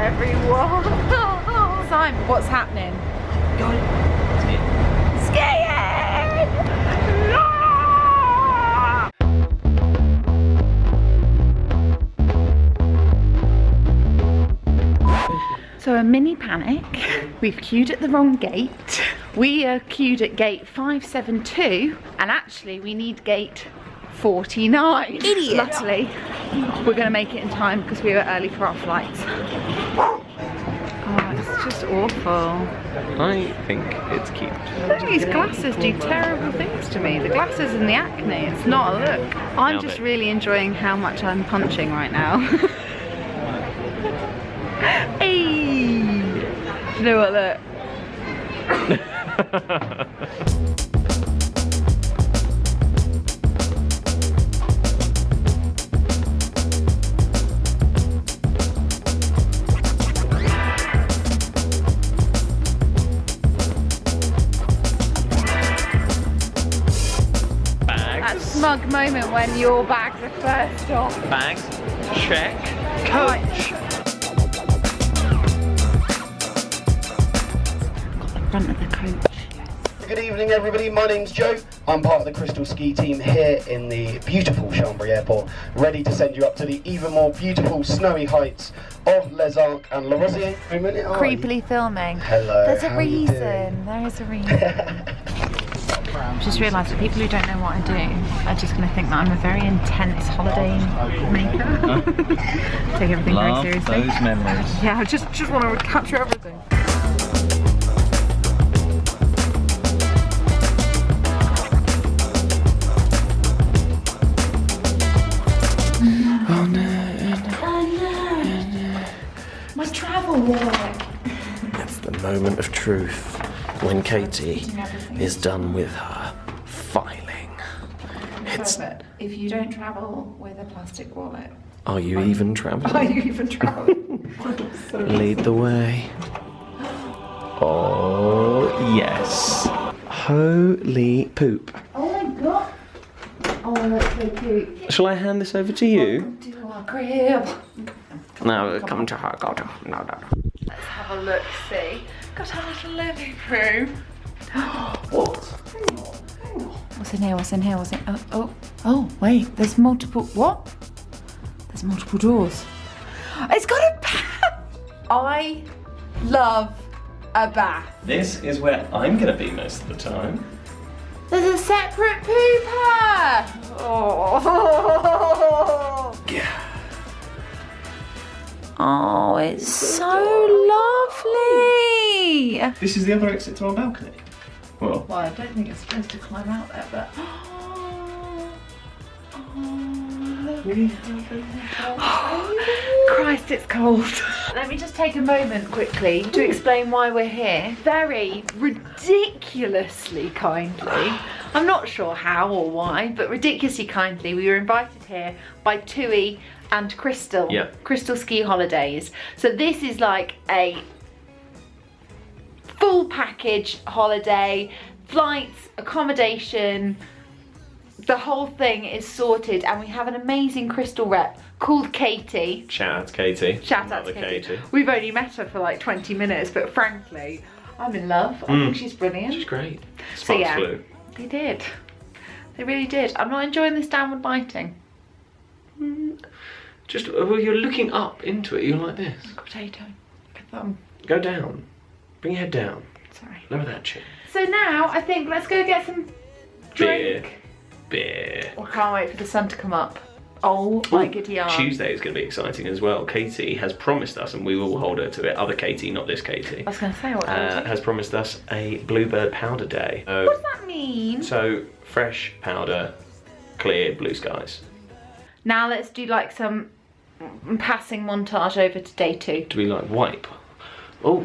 everyone. Simon, what's happening? Skiing! So a mini panic. We've queued at the wrong gate. We are queued at gate 572 and actually we need gate 49. Idiot! Luckily, we're going to make it in time because we were early for our flights. Oh, it's just awful. I think it's cute. These glasses do terrible things to me. The glasses and the acne, it's not a look. I'm just really enjoying how much I'm punching right now. Hey! You know what, look. That smug moment when your bags are first off. Bags, check. Coach. Got the front of the coach. Good evening everybody, my name's Joe. I'm part of the Crystal Ski team here in the beautiful Chambéry Airport, ready to send you up to the even more beautiful snowy heights of Les Arcs and La Rosière. Creepily filming. Hello. There's a reason. There is a reason. I've just realised that people who don't know what I do are just going to think that I'm a very intense holiday maker. Take everything very seriously. Those memories. Yeah, I just want to capture everything. Oh no. My travel wallet. That's the moment of truth when Katie is done with her filing. It's. If you don't travel with a plastic wallet, Are you even traveling? are you even traveling? Lead the way. Oh yes. Holy poop. Oh my god. Oh, that's so cute. Shall I hand this over to you? To our crib. No, come to her. Go to her. No. Let's have a look, see. Got our little living room. What? What's in here? What's in here? What's in? Oh! Wait. There's multiple. What? There's multiple doors. It's got a bath. I love a bath. This is where I'm gonna be most of the time. There's a separate pooper. Oh. Yeah. Oh, it's so lovely. This is the other exit to our balcony. Well, I don't think it's supposed to climb out there, but look. Christ, it's cold. Let me just take a moment quickly to explain why we're here. Very ridiculously kindly. I'm not sure how or why, but ridiculously kindly, we were invited here by Tui and Crystal. Yeah. Crystal Ski Holidays. So this is like a full package holiday, flights, accommodation, the whole thing is sorted, and we have an amazing Crystal rep called Katie. shout out to Katie. Shout out to Katie. We've only met her for like 20 minutes, but frankly, I'm in love. I think she's brilliant. She's great. So yeah, flew. they did. They really did. I'm not enjoying this downward biting. Just, well, you're looking up into it, you're like this. Potato. Look at them. Go down. Bring your head down. Sorry. Lower that chin. So now, I think let's go get some drink. Beer. I can't wait for the sun to come up. Oh my giddy yarn. Tuesday is going to be exciting as well. Katie has promised us, and we will hold her to it, other Katie, not this Katie. I was going to say, what has promised us a Bluebird powder day. what does that mean? So, fresh powder, clear blue skies. Now let's do like some passing montage over to day 2. Do we like wipe? Oh.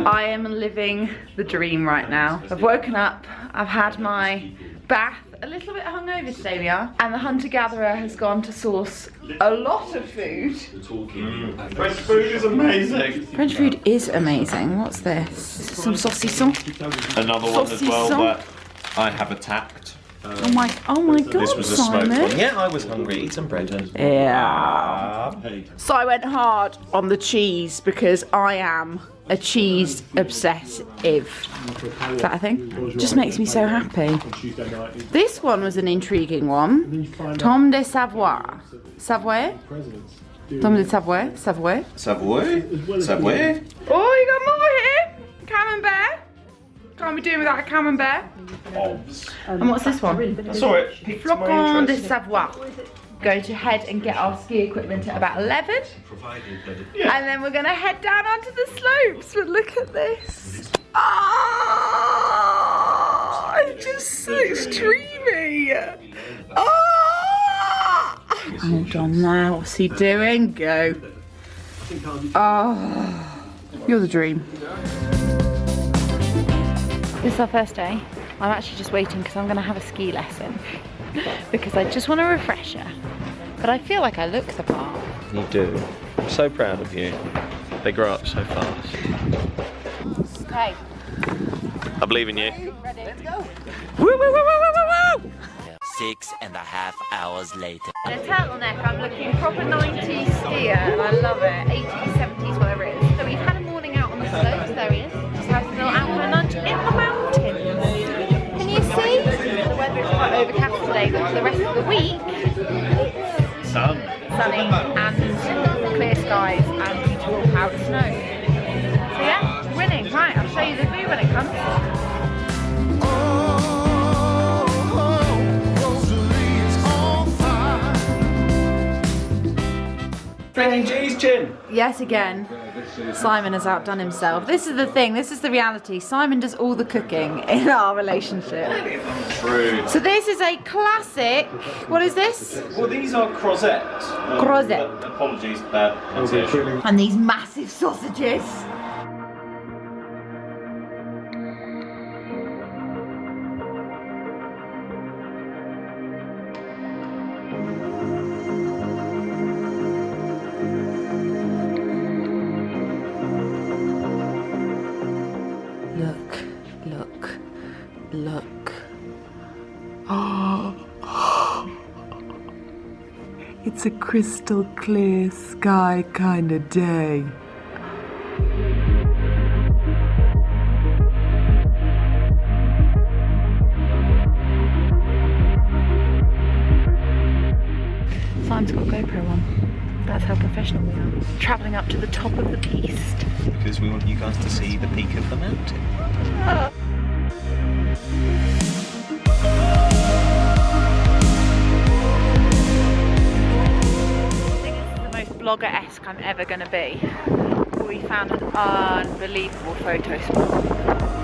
I am living the dream right now. I've woken up, I've had my bath, a little bit hungover today we are, and the hunter-gatherer has gone to source a lot of food. French food is amazing. French food is amazing. What's this? Some saucisson. Another one as well that I have attacked. Oh my god, This was a smoked Simon. one. Yeah, I was hungry. Eat some bread. Yeah. So I went hard on the cheese because I am a cheese obsessive. Is that a thing? Just makes me so happy. This one was an intriguing one. Tom de Savoie. Savoie? Tom de Savoie? Savoie? Savoy? Savoy? Oh, you got more here. Camembert. Can't be doing without a camembert. ALPS. And what's this one? I saw it. Piqued my Flocon de interest. Savoie. Going to head and get our ski equipment at about 11. And then we're going to head down onto the slopes. But look at this. Oh, it's just so streamy. Oh. Hold on now. What's he doing? Go. Oh, you're the dream. This is our first day. I'm actually just waiting because I'm going to have a ski lesson because I just want a refresher. But I feel like I look the part. You do. I'm so proud of you. They grow up so fast. Okay. I believe in you. Ready? Let's go. Woo, woo, woo, woo, woo, woo! 6.5 hours later. In a turtleneck, I'm looking proper 90s skier and I love it. 80s, 70s, whatever it is. So we've had a morning out on the slopes. There he is. Just having a little alpine lunch in the mountains. Can you see? The weather is quite overcast today, but for the rest of the week, Sun. sunny and clear skies and beautiful powder snow. So yeah, winning. Right, I'll show you the view when it comes. Drinking cheese chin. Yet again, Simon has outdone himself. This is the thing, this is the reality. Simon does all the cooking in our relationship. True. So this is a classic, what is this? Well, these are croissettes. Crozet. Apologies, bad pronunciation. And these massive sausages. Look, look, look. Oh, it's a crystal clear sky kind of day. Simon's got a GoPro on. That's how professional we are. Travelling up to the top of the piste. Because we want you guys to see the peak of the mountain. I think this is the most blogger-esque I'm ever going to be. We found an unbelievable photo spot.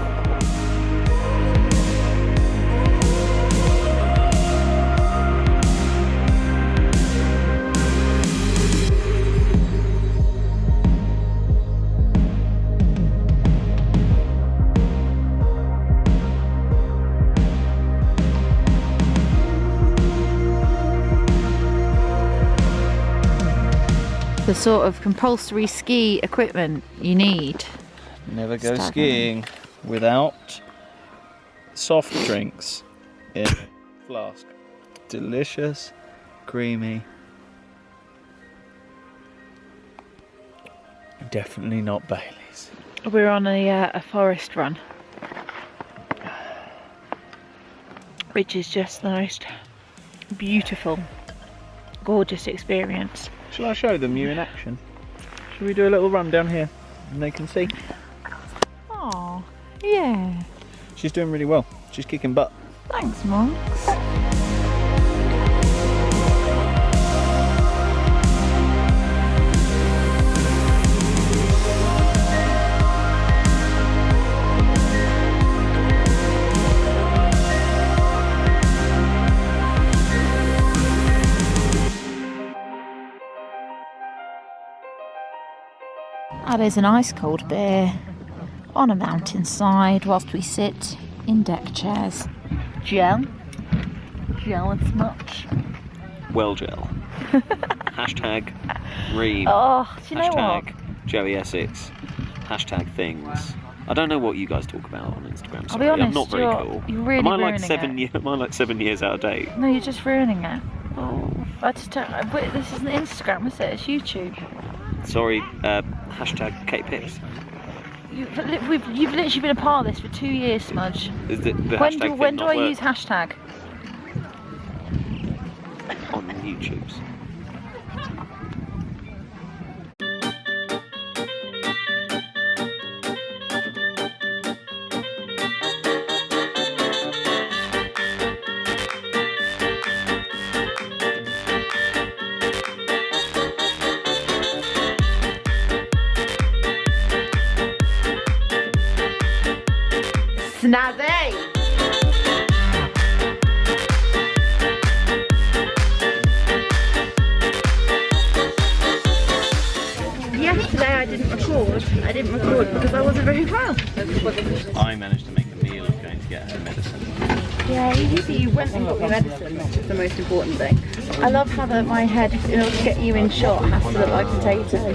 The sort of compulsory ski equipment you need. Never go Staggering. skiing without soft drinks in a flask. Delicious, creamy. Definitely not Bailey's. We're on a forest run, which is just the most beautiful, gorgeous experience. Shall I show them you in action? Shall we do a little run down here and they can see? Oh, yeah. She's doing really well. She's kicking butt. Thanks, Monks. That is an ice cold beer on a mountainside whilst we sit in deck chairs. Gel and much. Well gel. Hashtag Reeb. Oh, do you know Hashtag what? Joey Essex. Hashtag things. I don't know what you guys talk about on Instagram. I'll Sorry. be honest, I'm not very cool. you're really am I like ruining 7 years? Am I like 7 years out of date? No, you're just ruining it. Oh, I just don't. But this isn't Instagram, is it? It's YouTube. Sorry. Hashtag Kate Pix. You've literally been a part of this for 2 years, Smudge. Is the When hashtag do I use hashtag? on YouTube's? Snazzy! Yesterday I didn't record. I didn't record because I wasn't very well. I managed to make a meal of going to get her medicine. Yeah, you went and got your medicine, which is the most important thing. I love how my head, in order to get you in shot, has to look like a potato.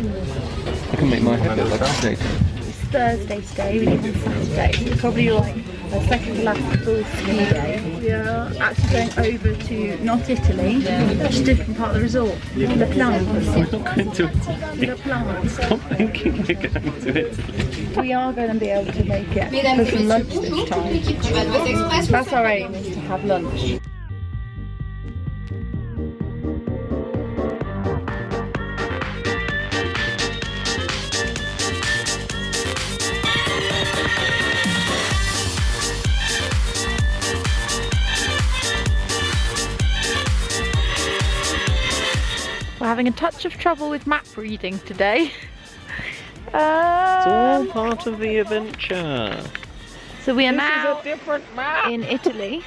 I can make my head look like a potato. It's Thursday today, we leave on Saturday. So it's probably like the second to last full ski day. We are actually going over to, not Italy, just a different part of the resort. Le Plans. We're not going to Italy. Le Plans. Stop thinking we're going to Italy. We are going to be able to make it for some lunch this time. That's our aim, is to have lunch. We're having a touch of trouble with map reading today. It's all part of the adventure. So we are This now is a different map. in Italy.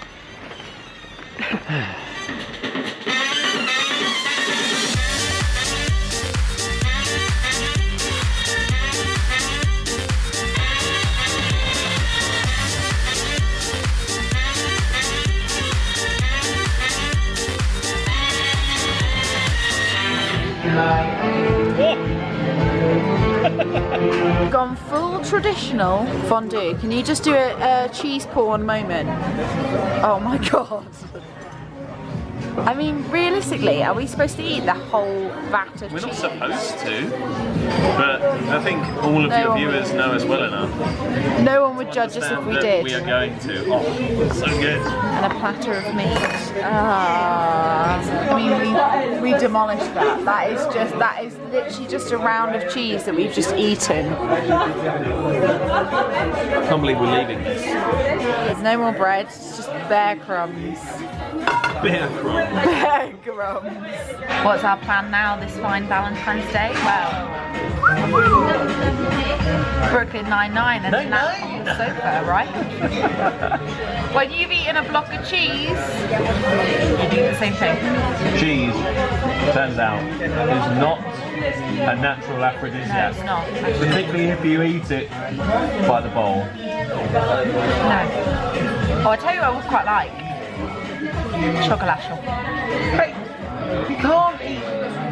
Gone full traditional fondue. Can you just do a cheese porn moment? Oh my god. I mean, realistically, are we supposed to eat the whole vat of We're not cheese? supposed to, but I think all of No your one viewers know us well enough. No one would judge us if we that did. We are going to. Oh, so good. And a platter of meat. I mean, we demolished that. That is literally just a round of cheese that we've just eaten. I can't believe we're leaving this. There's no more bread, it's just bare crumbs. Bear crumbs. Bare crumbs. What's our plan now this fine Valentine's Day? Well, Brooklyn Nine-Nine and a nap on the sofa, right? When you've eaten a block of cheese, you do the same thing. Cheese, turns out, is not a natural aphrodisiac. No, it's not. Particularly if you eat it by the bowl. No. Oh, I tell you what I would quite like. Chocolate. Hey, you can't eat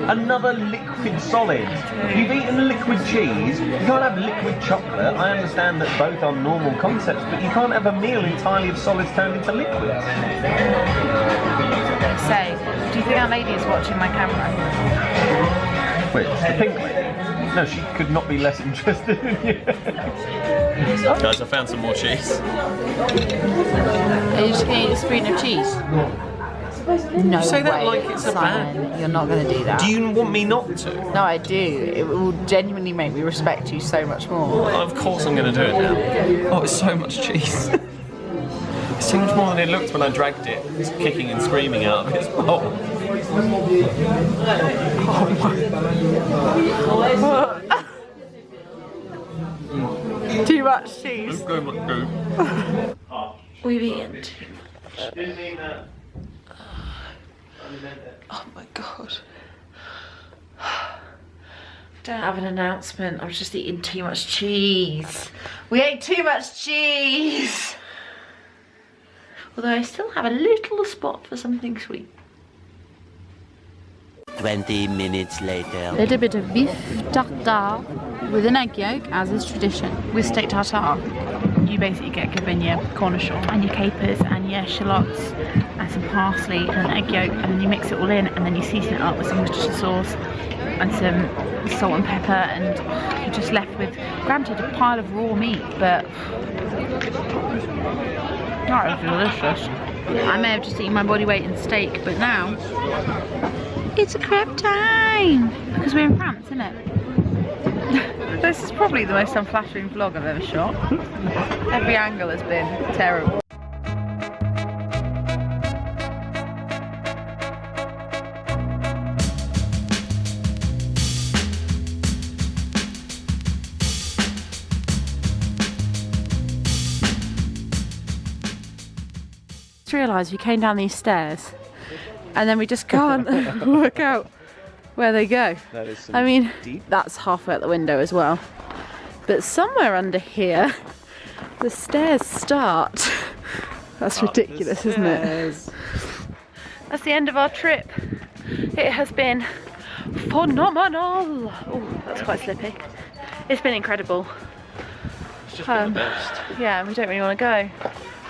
another liquid solid. You've eaten liquid cheese, you can't have liquid chocolate. I understand that both are normal concepts, but you can't have a meal entirely of solids turned into liquids. So, do you think that lady is watching my camera? Wait, the pink lady? No, she could not be less interested in you. Guys, I found some more cheese. Are you just going to eat a spoon of cheese? No Say that way, like it's a Simon. You're not going to do that. Do you want me not to? No, I do. It will genuinely make me respect you so much more. Well, of course I'm going to do it now. Oh, it's so much cheese. It's so much more than it looked when I dragged it. It's kicking and screaming out of its bowl. Too much cheese. We've eaten too much. Oh my god. Don't have an announcement. I've just eaten too much cheese. We ate too much cheese. Although I still have a little spot for something sweet. 20 minutes later. A little bit of beef tartare with an egg yolk, as is tradition. With steak tartare, you basically get given your cornichon and your capers and your shallots and some parsley and an egg yolk, and then you mix it all in, and then you season it up with some Worcestershire sauce and some salt and pepper, and you're just left with, granted, a pile of raw meat, but that is delicious. I may have just eaten my body weight in steak, but now it's a crepe time because we're in France, isn't it? This is probably the most unflattering vlog I've ever shot. Every angle has been terrible. Just realised we came down these stairs and then we just can't work out where they go. That is some I mean, deep. that's halfway out the window as well. But somewhere under here, the stairs start. That's ridiculous, isn't it? That's the end of our trip. It has been phenomenal. Oh, that's quite slippy. It's been incredible. It's just been the best. Yeah, we don't really want to go.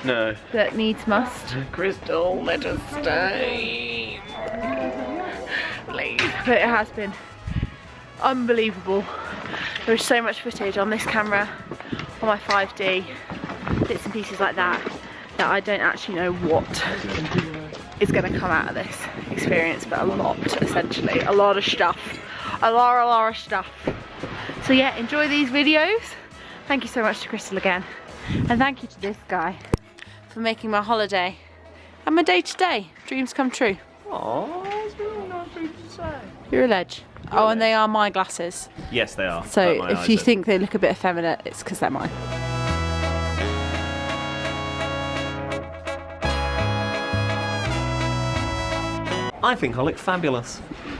No. But needs must. Crystal, let us stay. Please. But it has been unbelievable. There is so much footage on this camera, on my 5D, bits and pieces like that, that I don't actually know what is going to come out of this experience, but a lot, essentially. A lot of stuff. A lot of stuff. So yeah, enjoy these videos. Thank you so much to Crystal again. And thank you to this guy for making my holiday and my day-to-day dreams come true. Aww, that's really nice of you to say. You're a ledge. Oh, and they are my glasses. Yes, they are. So But my if eyes you are- think they look a bit effeminate, it's because they're mine. I think I look fabulous.